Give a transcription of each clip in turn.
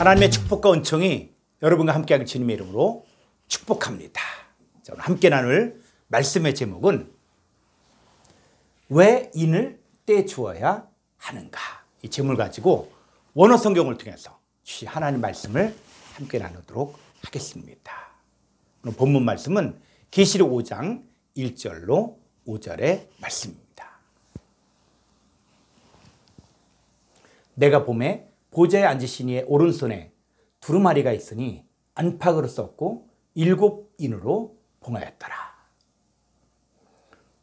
하나님의 축복과 은총이 여러분과 함께하길 주님의 이름으로 축복합니다. 자, 오늘 함께 나눌 말씀의 제목은 왜 인을 떼주어야 하는가? 이 제목을 가지고 원어 성경을 통해서 하나님 말씀을 함께 나누도록 하겠습니다. 오늘 본문 말씀은 계시록 5장 1절로 5절의 말씀입니다. 내가 보매 보좌에 앉으신 이의 오른손에 두루마리가 있으니 안팎으로 썼고 7인으로 봉하였더라.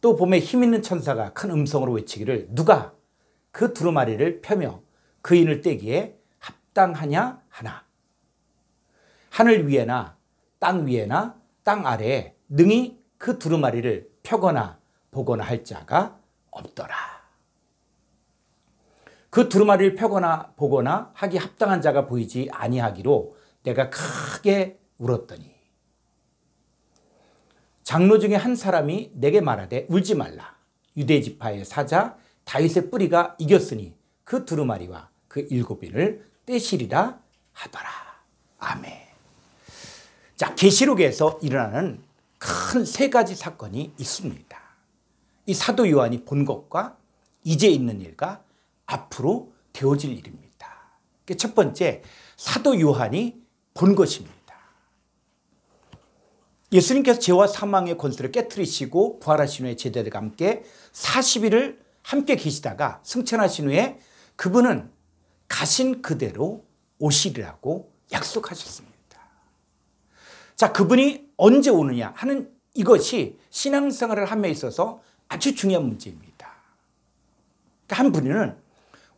또 보매 힘있는 천사가 큰 음성으로 외치기를 누가 그 두루마리를 펴며 그 인을 떼기에 합당하냐 하나. 하늘 위에나 땅 위에나 땅 아래에 능히 그 두루마리를 펴거나 보거나 할 자가 없더라. 그 두루마리를 펴거나 보거나 하기 합당한 자가 보이지 아니하기로 내가 크게 울었더니 장로 중에 한 사람이 내게 말하되 울지 말라. 유대 지파의 사자 다윗의 뿌리가 이겼으니 그 두루마리와 그 7인을 떼시리라 하더라. 아멘. 자, 계시록에서 일어나는 큰 3가지 사건이 있습니다. 이 사도 요한이 본 것과 이제 있는 일과 앞으로 되어질 일입니다. 첫 번째, 사도 요한이 본 것입니다. 예수님께서 죄와 사망의 권세를 깨뜨리시고 부활하신 후에 제자들과 함께 40일을 함께 계시다가 승천하신 후에 그분은 가신 그대로 오시리라고 약속하셨습니다. 자, 그분이 언제 오느냐 하는 이것이 신앙생활을 함에 있어서 아주 중요한 문제입니다. 한 분은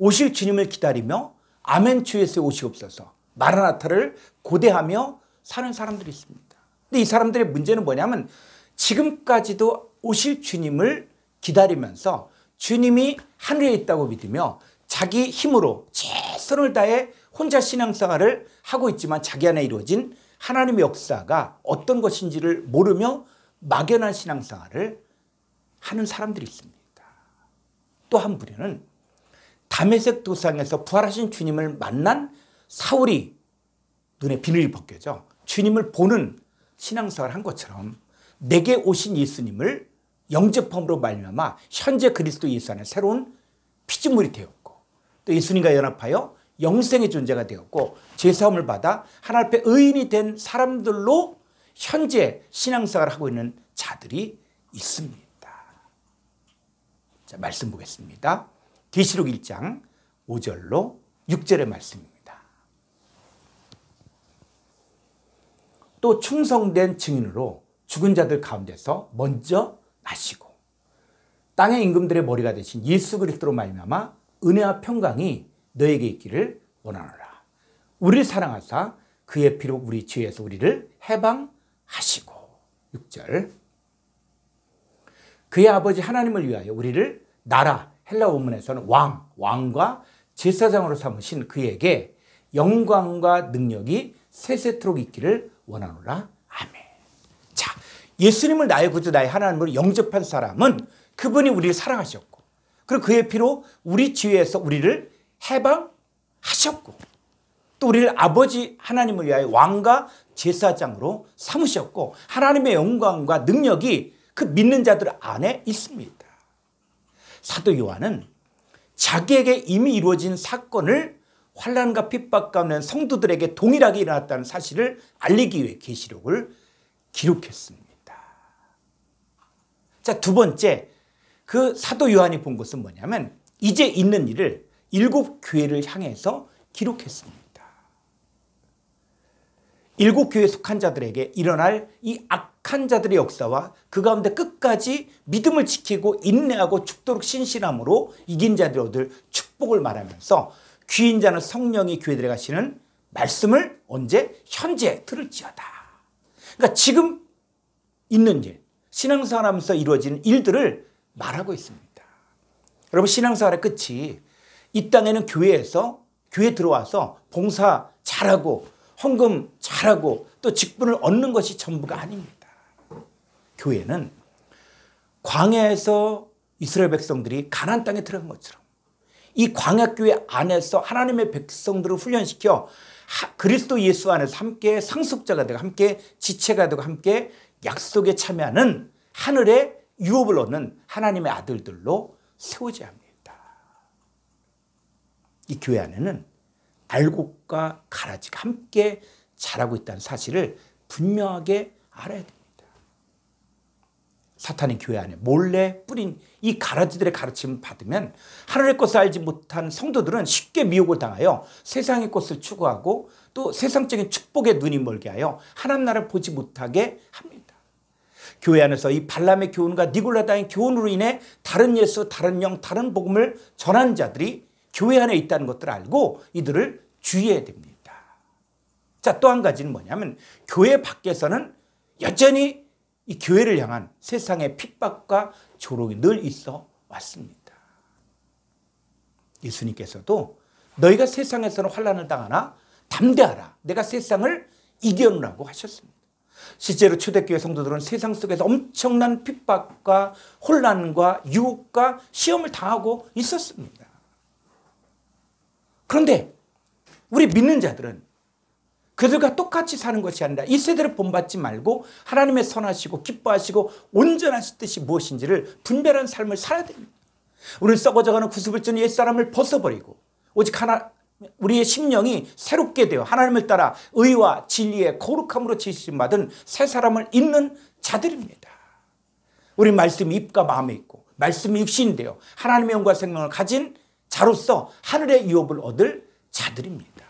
오실 주님을 기다리며 아멘 주 예수의 오시옵소서 마라나타를 고대하며 사는 사람들이 있습니다. 근데 이 사람들의 문제는 뭐냐면 지금까지도 오실 주님을 기다리면서 주님이 하늘에 있다고 믿으며 자기 힘으로 최선을 다해 혼자 신앙생활을 하고 있지만 자기 안에 이루어진 하나님의 역사가 어떤 것인지를 모르며 막연한 신앙생활을 하는 사람들이 있습니다. 또 한 부류는 다메섹 도상에서 부활하신 주님을 만난 사울이 눈에 비늘이 벗겨져 주님을 보는 신앙생활을 한 것처럼 내게 오신 예수님을 영접함으로 말미암아 현재 그리스도 예수 안에 새로운 피조물이 되었고 또 예수님과 연합하여 영생의 존재가 되었고 죄사함을 받아 하나님 앞에 의인이 된 사람들로 현재 신앙생활을 하고 있는 자들이 있습니다. 자, 말씀 보겠습니다. 계시록 1장 5절로 6절의 말씀입니다. 또 충성된 증인으로 죽은 자들 가운데서 먼저 나시고 땅의 임금들의 머리가 되신 예수 그리스도로 말미암아 은혜와 평강이 너에게 있기를 원하노라. 우리를 사랑하사 그의 피로 우리 죄에서 우리를 해방하시고 6절 그의 아버지 하나님을 위하여 우리를 나라 헬라 원문에서는 왕과 제사장으로 삼으신 그에게 영광과 능력이 세세토록 있기를 원하노라. 아멘. 자, 예수님을 나의 구주 나의 하나님으로 영접한 사람은 그분이 우리를 사랑하셨고 그리고 그의 피로 우리 죄에서 우리를 해방하셨고 또 우리를 아버지 하나님을 위하여 왕과 제사장으로 삼으셨고 하나님의 영광과 능력이 그 믿는 자들 안에 있습니다. 사도 요한은 자기에게 이미 이루어진 사건을 환난과 핍박 가운데 성도들에게 동일하게 일어났다는 사실을 알리기 위해 계시록을 기록했습니다. 자, 두 번째, 그 사도 요한이 본 것은 뭐냐면 이제 있는 일을 7교회를 향해서 기록했습니다. 7교회에 속한 자들에게 일어날 이 악한 자들의 역사와 그 가운데 끝까지 믿음을 지키고 인내하고 죽도록 신실함으로 이긴 자들이 얻을 축복을 말하면서 귀인 자는 성령이 교회들에 가시는 말씀을 언제? 현재 들을지어다. 그러니까 지금 있는 일, 신앙생활하면서 이루어지는 일들을 말하고 있습니다. 여러분, 신앙생활의 끝이 이 땅에는 교회에 들어와서 봉사 잘하고 헌금 잘하고 또 직분을 얻는 것이 전부가 아닙니다. 교회는 광야에서 이스라엘 백성들이 가나안 땅에 들어간 것처럼 이 광야교회 안에서 하나님의 백성들을 훈련시켜 그리스도 예수 안에서 함께 상속자가 되고 함께 지체가 되고 함께 약속에 참여하는 하늘의 유업을 얻는 하나님의 아들들로 세워져야 합니다. 이 교회 안에는 알곡과 가라지가 함께 자라고 있다는 사실을 분명하게 알아야 됩니다. 사탄이 교회 안에 몰래 뿌린 이 가라지들의 가르침을 받으면 하늘의 것을 알지 못한 성도들은 쉽게 미혹을 당하여 세상의 것을 추구하고 또 세상적인 축복에 눈이 멀게 하여 하나님 나라를 보지 못하게 합니다. 교회 안에서 이 발람의 교훈과 니골라다의 교훈으로 인해 다른 예수, 다른 영, 다른 복음을 전하는 자들이 교회 안에 있다는 것들을 알고 이들을 주의해야 됩니다. 자, 또 한 가지는 뭐냐면 교회 밖에서는 여전히 이 교회를 향한 세상의 핍박과 조롱이 늘 있어 왔습니다. 예수님께서도 너희가 세상에서는 환난을 당하나 담대하라. 내가 세상을 이겨노라고 하셨습니다. 실제로 초대교회 성도들은 세상 속에서 엄청난 핍박과 혼란과 유혹과 시험을 당하고 있었습니다. 그런데 우리 믿는 자들은 그들과 똑같이 사는 것이 아니라 이 세대를 본받지 말고 하나님의 선하시고 기뻐하시고 온전하신 뜻이 무엇인지를 분별한 삶을 살아야 됩니다. 우리는 썩어져가는 구습을 진 옛사람을 벗어버리고 오직 우리의 심령이 새롭게 되어 하나님을 따라 의와 진리의 거룩함으로 지으심받은 새 사람을 잇는 자들입니다. 우리 말씀이 입과 마음에 있고 말씀이 육신이 되어 하나님의 영과 생명을 가진 자로서 하늘의 유업을 얻을 자들입니다.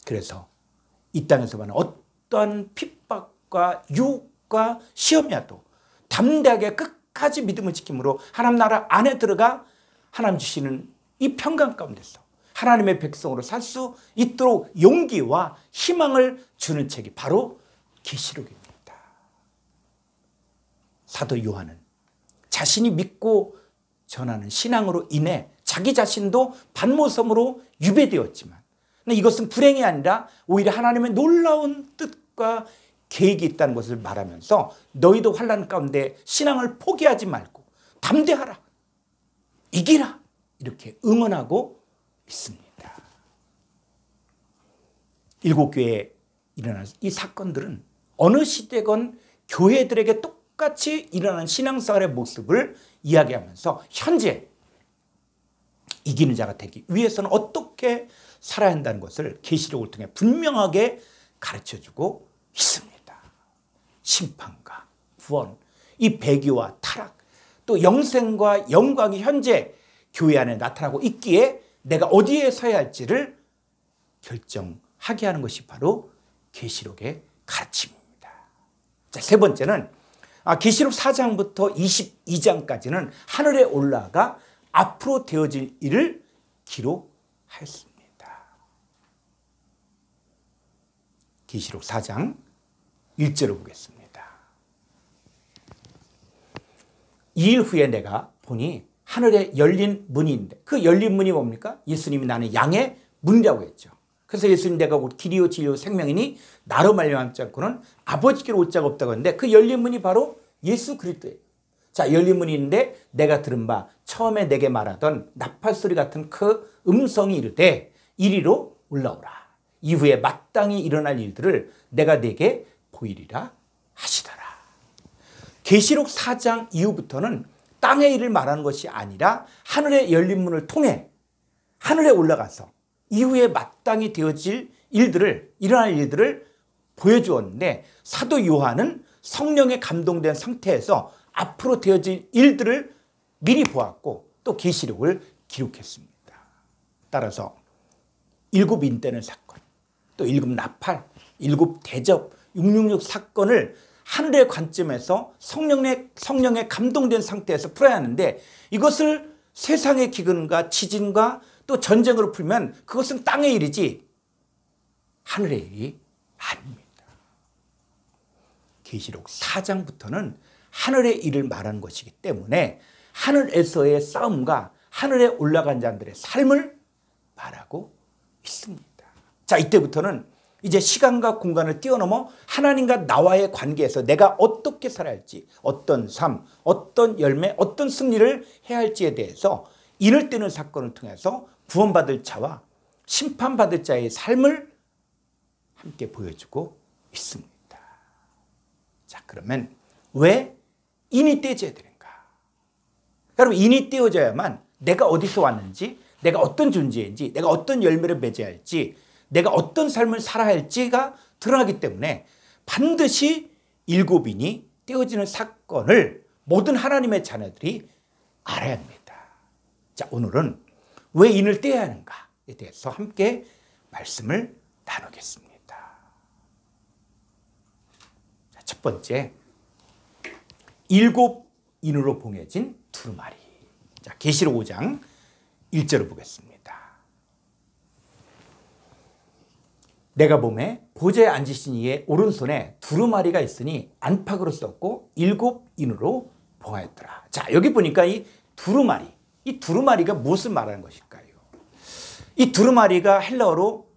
그래서 이 땅에서 받는 어떠한 핍박과 유혹과 시험이 와도 담대하게 끝까지 믿음을 지킴으로 하나님 나라 안에 들어가 하나님 주시는 이 평강 가운데서 하나님의 백성으로 살 수 있도록 용기와 희망을 주는 책이 바로 계시록입니다. 사도 요한은 자신이 믿고 전하는 신앙으로 인해 자기 자신도 반모섬으로 유배되었지만 이것은 불행이 아니라 오히려 하나님의 놀라운 뜻과 계획이 있다는 것을 말하면서 너희도 환난 가운데 신앙을 포기하지 말고 담대하라, 이기라 이렇게 응원하고 있습니다. 일곱 교회에 일어난 이 사건들은 어느 시대건 교회들에게 똑같이 일어나는 신앙생활의 모습을 이야기하면서 현재 이기는 자가 되기 위해서는 어떻게 살아야 한다는 것을 계시록을 통해 분명하게 가르쳐주고 있습니다. 심판과 구원, 이 배교와 타락, 또 영생과 영광이 현재 교회 안에 나타나고 있기에 내가 어디에 서야 할지를 결정하게 하는 것이 바로 계시록의 가르침입니다. 자, 세 번째는 계시록 4장부터 22장까지는 하늘에 올라가 앞으로 되어질 일을 기록하였습니다. 계시록 4장 1절을 보겠습니다. 2일 후에 내가 보니 하늘에 열린 문이 있는데 그 열린 문이 뭡니까? 예수님이 나는 양의 문이라고 했죠. 그래서 예수님 내가 곧 길이요 진리요 생명이니 나로 말미암지 않고는 아버지께로 올 자가 없다고 했는데 그 열린 문이 바로 예수 그리스도예요. 자, 열린 문이 있는데 내가 들은 바 처음에 내게 말하던 나팔 소리 같은 그 음성이 이르되 이리로 올라오라. 이후에 마땅히 일어날 일들을 내가 네게 보이리라 하시더라. 계시록 4장 이후부터는 땅의 일을 말하는 것이 아니라 하늘의 열린 문을 통해 하늘에 올라가서 이후에 마땅히 되어질 일들을 일어날 일들을 보여주었는데 사도 요한은 성령에 감동된 상태에서 앞으로 되어질 일들을 미리 보았고 또 계시록을 기록했습니다. 따라서 일곱 인대는 사건, 또 일곱 나팔, 일곱 대접, 666 사건을 하늘의 관점에서 성령에 감동된 상태에서 풀어야 하는데 이것을 세상의 기근과 지진과 또 전쟁으로 풀면 그것은 땅의 일이지 하늘의 일이 아닙니다. 계시록 4장부터는 하늘의 일을 말하는 것이기 때문에 하늘에서의 싸움과 하늘에 올라간 자들의 삶을 말하고 있습니다. 자, 이때부터는 이제 시간과 공간을 뛰어넘어 하나님과 나와의 관계에서 내가 어떻게 살아야 할지, 어떤 삶, 어떤 열매, 어떤 승리를 해야 할지에 대해서 인을 떼는 사건을 통해서 구원받을 자와 심판받을 자의 삶을 함께 보여주고 있습니다. 자, 그러면 왜 인이 떼져야 되는가? 여러분, 인이 떼어져야만 내가 어디서 왔는지, 내가 어떤 존재인지, 내가 어떤 열매를 맺어야 할지, 내가 어떤 삶을 살아야 할지가 드러나기 때문에 반드시 7인이 떼어지는 사건을 모든 하나님의 자녀들이 알아야 합니다. 자, 오늘은 왜 인을 떼야 하는가에 대해서 함께 말씀을 나누겠습니다. 자, 첫 번째, 7인으로 봉해진 두루마리. 자, 계시록 5장 1절을 보겠습니다. 내가 보매 보좌에 앉으신 이의 오른손에 두루마리가 있으니 안팎으로 썼고 7인으로 봉하였더라. 자, 여기 보니까 이 두루마리가 무엇을 말하는 것일까요? 이 두루마리가 헬라어로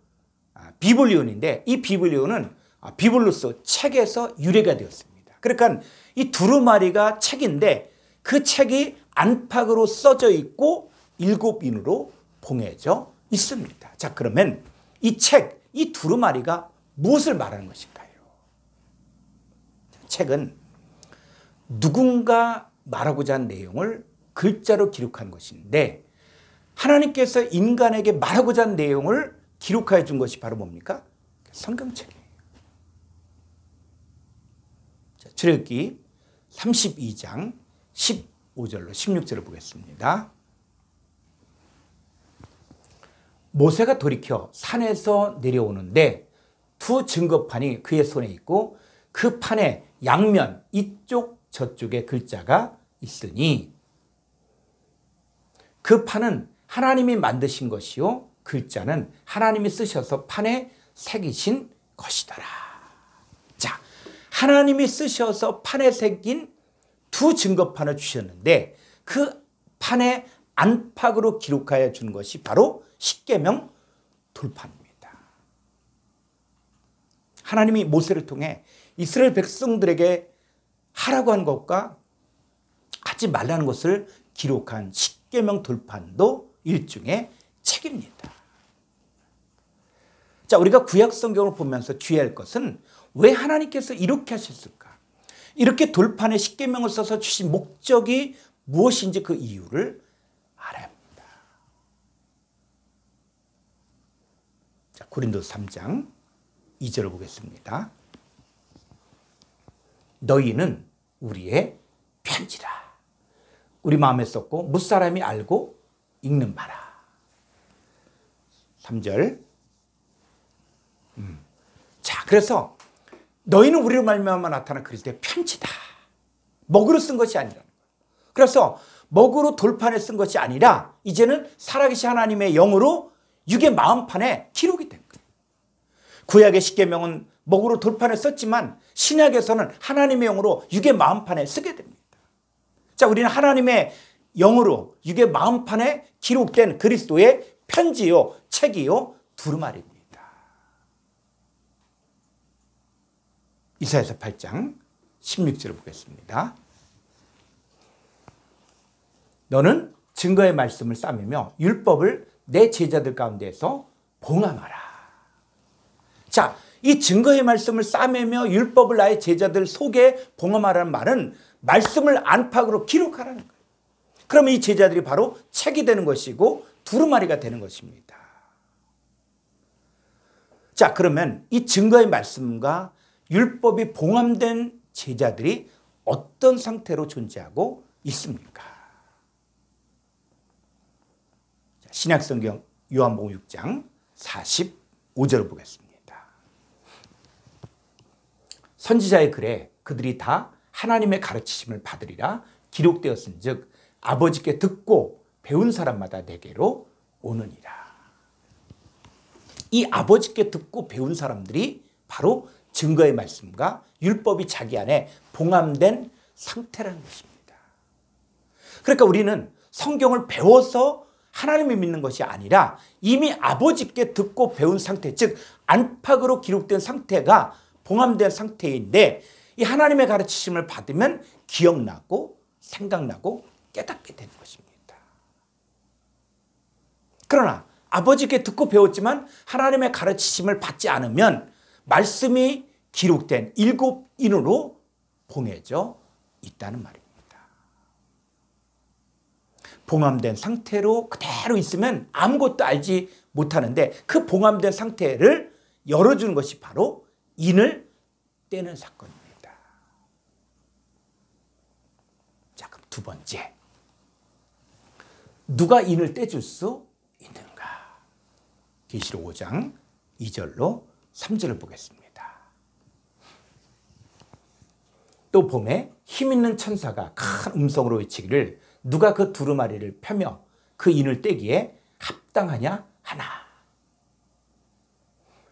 비블리온인데, 이 비블리온은 비블루스 책에서 유래가 되었습니다. 그러니까 이 두루마리가 책인데 그 책이 안팎으로 써져 있고 7인으로 봉해져 있습니다. 자, 그러면 이 책, 이 두루마리가 무엇을 말하는 것일까요? 책은 누군가 말하고자 한 내용을 글자로 기록한 것인데, 하나님께서 인간에게 말하고자 한 내용을 기록하여 준 것이 바로 뭡니까? 성경책이에요. 자, 출애굽기 32장 15절로 16절을 보겠습니다. 모세가 돌이켜 산에서 내려오는데 두 증거판이 그의 손에 있고 그 판의 양면 이쪽 저쪽에 글자가 있으니 그 판은 하나님이 만드신 것이요 글자는 하나님이 쓰셔서 판에 새기신 것이더라. 자, 하나님이 쓰셔서 판에 새긴 두 증거판을 주셨는데 그 판에 안팎으로 기록하여 준 것이 바로 십계명 돌판입니다. 하나님이 모세를 통해 이스라엘 백성들에게 하라고 한 것과 하지 말라는 것을 기록한 십계명 돌판도 일종의 책입니다. 자, 우리가 구약 성경을 보면서 주의할 것은 왜 하나님께서 이렇게 하셨을까? 이렇게 돌판에 십계명을 써서 주신 목적이 무엇인지 그 이유를 알아야 합니다. 자, 고린도서 3장 2절을 보겠습니다. 너희는 우리의 편지라. 우리 마음에 썼고 무사람이 알고 읽는 바라. 3절. 자, 그래서 너희는 우리로 말미암아 나타난 그리스도의 편지다. 먹으로 쓴 것이 아니라. 그래서 먹으로 돌판에 쓴 것이 아니라 이제는 살아계신 하나님의 영으로 육의 마음판에 기록이 된 거예요. 구약의 십계명은 먹으로 돌판에 썼지만 신약에서는 하나님의 영으로 육의 마음판에 쓰게 됩니다. 자, 우리는 하나님의 영으로 육의 마음판에 기록된 그리스도의 편지요, 책이요, 두루마리입니다. 이사야서 8장 16절을 보겠습니다. 너는 증거의 말씀을 싸매며 율법을 내 제자들 가운데에서 봉함하라. 자, 이 증거의 말씀을 싸매며 율법을 나의 제자들 속에 봉함하라는 말은 말씀을 안팎으로 기록하라는 거예요. 그러면 이 제자들이 바로 책이 되는 것이고 두루마리가 되는 것입니다. 자, 그러면 이 증거의 말씀과 율법이 봉함된 제자들이 어떤 상태로 존재하고 있습니까? 신약성경 요한복음 6장 45절을 보겠습니다. 선지자의 글에 그들이 다 하나님의 가르치심을 받으리라 기록되었은즉 아버지께 듣고 배운 사람마다 내게로 오느니라. 이 아버지께 듣고 배운 사람들이 바로 증거의 말씀과 율법이 자기 안에 봉함된 상태라는 것입니다. 그러니까 우리는 성경을 배워서 하나님을 믿는 것이 아니라 이미 아버지께 듣고 배운 상태, 즉 안팎으로 기록된 상태가 봉함된 상태인데 이 하나님의 가르치심을 받으면 기억나고 생각나고 깨닫게 되는 것입니다. 그러나 아버지께 듣고 배웠지만 하나님의 가르치심을 받지 않으면 말씀이 기록된 7인으로 봉해져 있다는 말입니다. 봉함된 상태로 그대로 있으면 아무것도 알지 못하는데 그 봉함된 상태를 열어주는 것이 바로 인을 떼는 사건입니다. 자, 그럼 두 번째. 누가 인을 떼줄 수 있는가? 계시록 5장 2절로 3절을 보겠습니다. 또 봄에 힘있는 천사가 큰 음성으로 외치기를 누가 그 두루마리를 펴며 그 인을 떼기에 합당하냐 하나.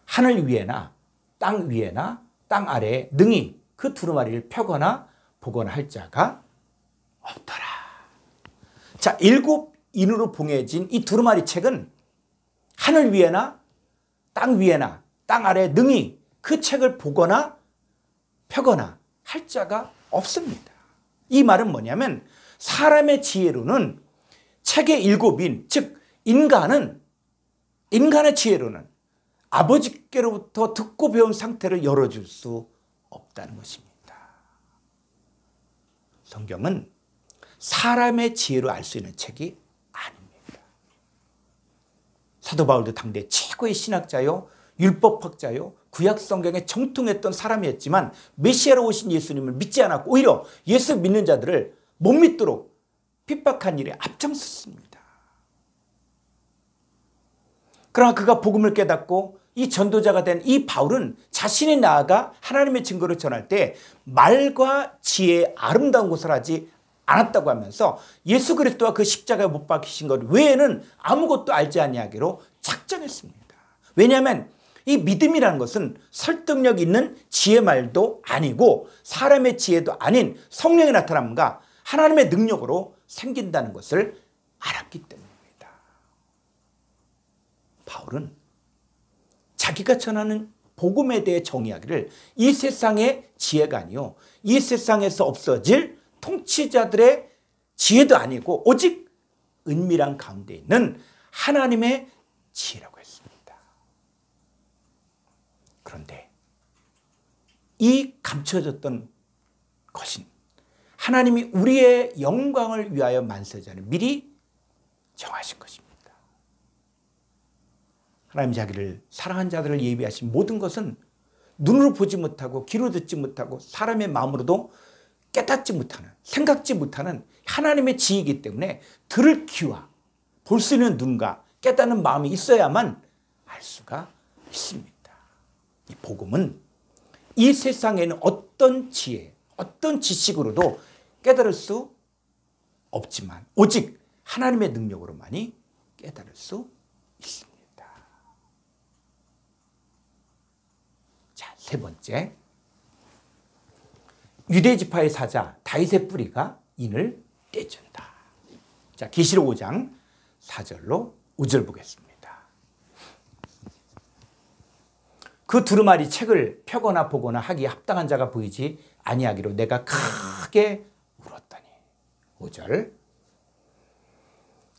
하늘 위에나 땅 위에나 땅 아래에 능히 그 두루마리를 펴거나 보거나 할 자가 없더라. 자, 7인으로 봉해진 이 두루마리 책은 하늘 위에나 땅 위에나 땅 아래에 능히 그 책을 보거나 펴거나 할 자가 없습니다. 이 말은 뭐냐면 사람의 지혜로는 책의 7인, 즉 인간의 지혜로는 아버지께로부터 듣고 배운 상태를 열어줄 수 없다는 것입니다. 성경은 사람의 지혜로 알 수 있는 책이 아닙니다. 사도 바울도 당대 최고의 신학자요, 율법학자요, 구약 성경에 정통했던 사람이었지만 메시아로 오신 예수님을 믿지 않았고 오히려 예수 믿는 자들을 못 믿도록 핍박한 일에 앞장섰습니다. 그러나 그가 복음을 깨닫고 이 전도자가 된 이 바울은 자신이 나아가 하나님의 증거를 전할 때 말과 지혜의 아름다운 것을 하지 않았다고 하면서 예수 그리스도와 그 십자가에 못 박히신 것 외에는 아무것도 알지 아니하기로 작정했습니다. 왜냐하면 이 믿음이라는 것은 설득력 있는 지혜 말도 아니고 사람의 지혜도 아닌 성령의 나타남과 하나님의 능력으로 생긴다는 것을 알았기 때문입니다. 바울은 자기가 전하는 복음에 대해 정의하기를 이 세상의 지혜가 아니요 이 세상에서 없어질 통치자들의 지혜도 아니고 오직 은밀한 가운데 있는 하나님의 지혜라고 했습니다. 그런데 이 감춰졌던 것은 하나님이 우리의 영광을 위하여 만세자는 미리 정하신 것입니다. 하나님 자기를 사랑한 자들을 예비하신 모든 것은 눈으로 보지 못하고 귀로 듣지 못하고 사람의 마음으로도 깨닫지 못하는 생각지 못하는 하나님의 지혜이기 때문에 들을 귀와 볼 수 있는 눈과 깨닫는 마음이 있어야만 알 수가 있습니다. 이 복음은 이 세상에는 어떤 지혜, 어떤 지식으로도 깨달을 수 없지만 오직 하나님의 능력으로만이 깨달을 수 있습니다. 자, 세 번째. 유대지파의 사자 다윗의 뿌리가 인을 떼준다. 자, 계시록 5장 4절로 5절 보겠습니다. 그 두루마리 책을 펴거나 보거나 하기에 합당한 자가 보이지 아니하기로 내가 크게 울었더니. 5절.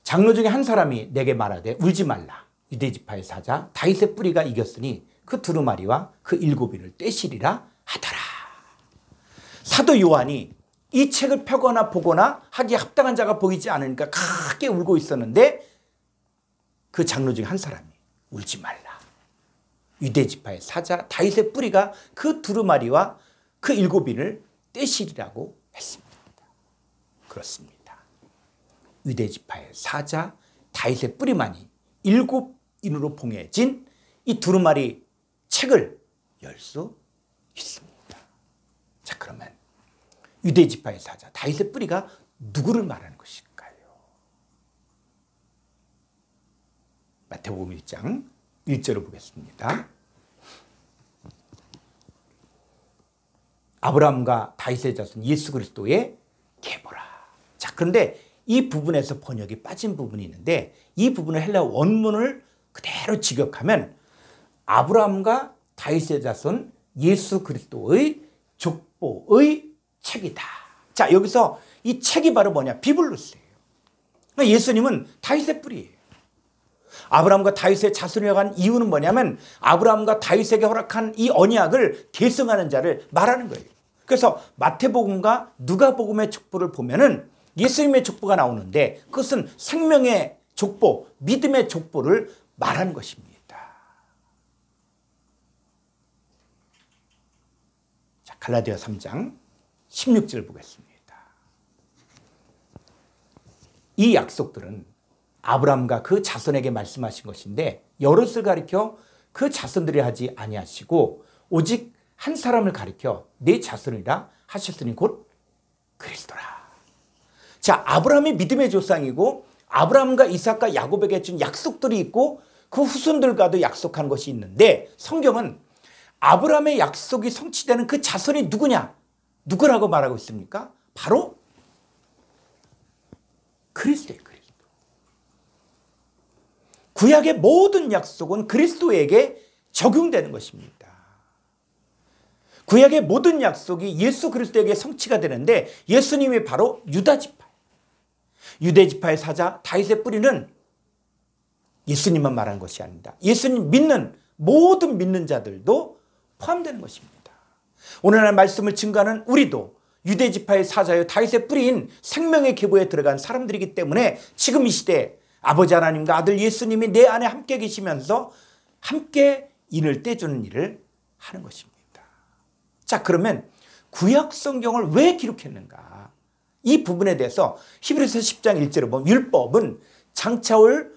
장로 중에 한 사람이 내게 말하되 울지 말라. 유대지파의 사자 다윗의 뿌리가 이겼으니 그 두루마리와 그 7인을 떼시리라 하더라. 사도 요한이 이 책을 펴거나 보거나 하기에 합당한 자가 보이지 않으니까 크게 울고 있었는데 그 장로 중에 한 사람이 울지 말라. 유대지파의 사자 다윗의 뿌리가 그 두루마리와 그 7인을 떼시리라고 했습니다. 그렇습니다. 유대지파의 사자 다윗의 뿌리만이 7인으로 봉해진 이 두루마리 책을 열 수 있습니다. 자, 그러면 유대지파의 사자 다윗의 뿌리가 누구를 말하는 것일까요? 마태복음 1장 1절을 보겠습니다. 아브라함과 다윗의 자손 예수 그리스도의 계보라. 자, 그런데 이 부분에서 번역이 빠진 부분이 있는데 이 부분을 헬라어 원문을 그대로 직역하면 아브라함과 다윗의 자손 예수 그리스도의 족보의 책이다. 자, 여기서 이 책이 바로 뭐냐? 비블루스예요. 예수님은 다윗의 뿌리예요. 아브라함과 다윗의 자손이라고 한 이유는 뭐냐면 아브라함과 다윗에게 허락한 이 언약을 계승하는 자를 말하는 거예요. 그래서 마태복음과 누가복음의 족보를 보면은 예수님의 족보가 나오는데 그것은 생명의 족보, 믿음의 족보를 말하는 것입니다. 자, 갈라디아 3장 16절 보겠습니다. 이 약속들은 아브라함과 그 자손에게 말씀하신 것인데 여럿을 가리켜 그 자손들이 하지 아니하시고 오직 한 사람을 가리켜 내 자손이라 하셨으니 곧 그리스도라. 자, 아브라함이 믿음의 조상이고 아브라함과 이삭과 야곱에게 준 약속들이 있고 그 후손들과도 약속한 것이 있는데 성경은 아브라함의 약속이 성취되는 그 자손이 누구냐? 누구라고 말하고 있습니까? 바로 그리스도예요. 그리스도. 구약의 모든 약속은 그리스도에게 적용되는 것입니다. 구약의 모든 약속이 예수 그리스도에게 성취가 되는데 예수님이 바로 유다지파. 유대지파의 사자 다윗의 뿌리는 예수님만 말하는 것이 아닙니다. 예수님 믿는 모든 믿는 자들도 포함되는 것입니다. 오늘날 말씀을 증거하는 우리도 유대지파의 사자여 다윗의 뿌리인 생명의 계보에 들어간 사람들이기 때문에 지금 이 시대에 아버지 하나님과 아들 예수님이 내 안에 함께 계시면서 함께 인을 떼주는 일을 하는 것입니다. 자, 그러면 구약 성경을 왜 기록했는가? 이 부분에 대해서 히브리서 10장 1절에 보면 율법은 장차올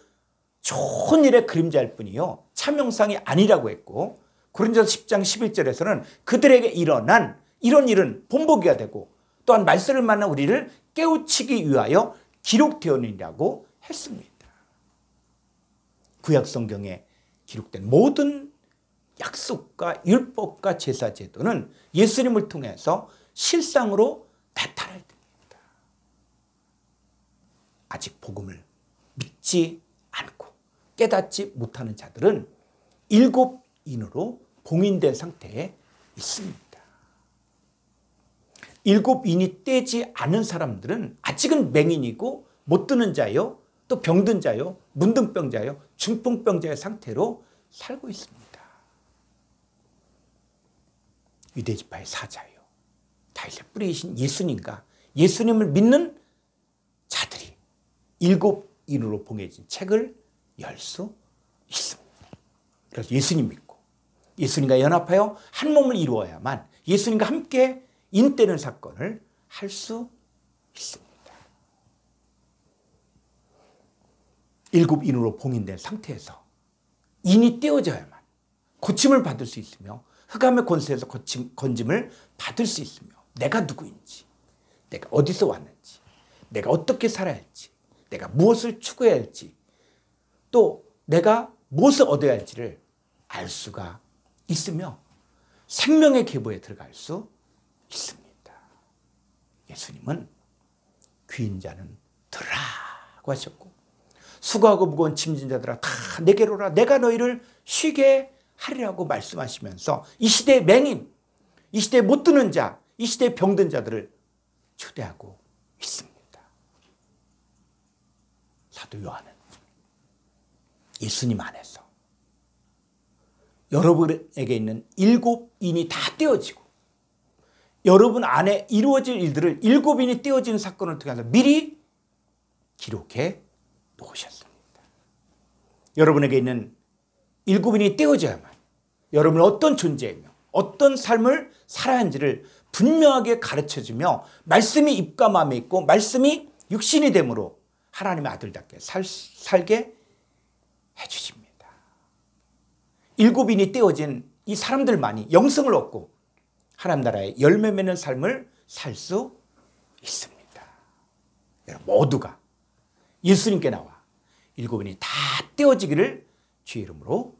좋은 일의 그림자일 뿐이요 참형상이 아니라고 했고 고린도서 10장 11절에서는 그들에게 일어난 이런 일은 본보기가 되고 또한 말씀을 만난 우리를 깨우치기 위하여 기록되었느니라고 했습니다. 구약 성경에 기록된 모든 약속과 율법과 제사 제도는 예수님을 통해서 실상으로 나타날 때입니다. 아직 복음을 믿지 않고 깨닫지 못하는 자들은 일곱 인으로 봉인된 상태에 있습니다. 일곱 인이 떼지 않은 사람들은 아직은 맹인이고 못 드는 자요, 또 병든 자요, 문둥병자요, 중풍병자의 상태로 살고 있습니다. 유대지파의 사자요, 다윗의 뿌리이신 예수님과 예수님을 믿는 자들이 일곱 인으로 봉해진 책을 열 수 있습니다. 그래서 예수님 믿고 예수님과 연합하여 한 몸을 이루어야만 예수님과 함께 인떼는 사건을 할 수 있습니다. 일곱 인으로 봉인된 상태에서 인이 떼어져야만 고침을 받을 수 있으며 흑암의 권세에서 건짐을 받을 수 있으며 내가 누구인지, 내가 어디서 왔는지, 내가 어떻게 살아야 할지, 내가 무엇을 추구해야 할지, 또 내가 무엇을 얻어야 할지를 알 수가 있으며 생명의 계보에 들어갈 수 있습니다. 예수님은 귀인 자는 들으라고 하셨고 수고하고 무거운 짐진 자들아 다 내게로 오라 내가 너희를 쉬게 하리라고 말씀하시면서 이 시대의 맹인, 이 시대에 못 드는 자, 이 시대의 병든 자들을 초대하고 있습니다. 사도 요한은 예수님 안에서 여러분에게 있는 일곱 인이 다 떼어지고 여러분 안에 이루어질 일들을 일곱 인이 떼어지는 사건을 통해서 미리 기록해 놓으셨습니다. 여러분에게 있는 일곱 인이 떼어져야만 여러분은 어떤 존재이며 어떤 삶을 살아야 하는지를 분명하게 가르쳐주며 말씀이 입과 마음에 있고 말씀이 육신이 됨으로 하나님의 아들답게 살게 해주십니다. 일곱 인이 떼어진 이 사람들만이 영성을 얻고 하나님 나라의 열매 맺는 삶을 살 수 있습니다. 여러분 모두가 예수님께 나와 일곱 인이 다 떼어지기를 주의 이름으로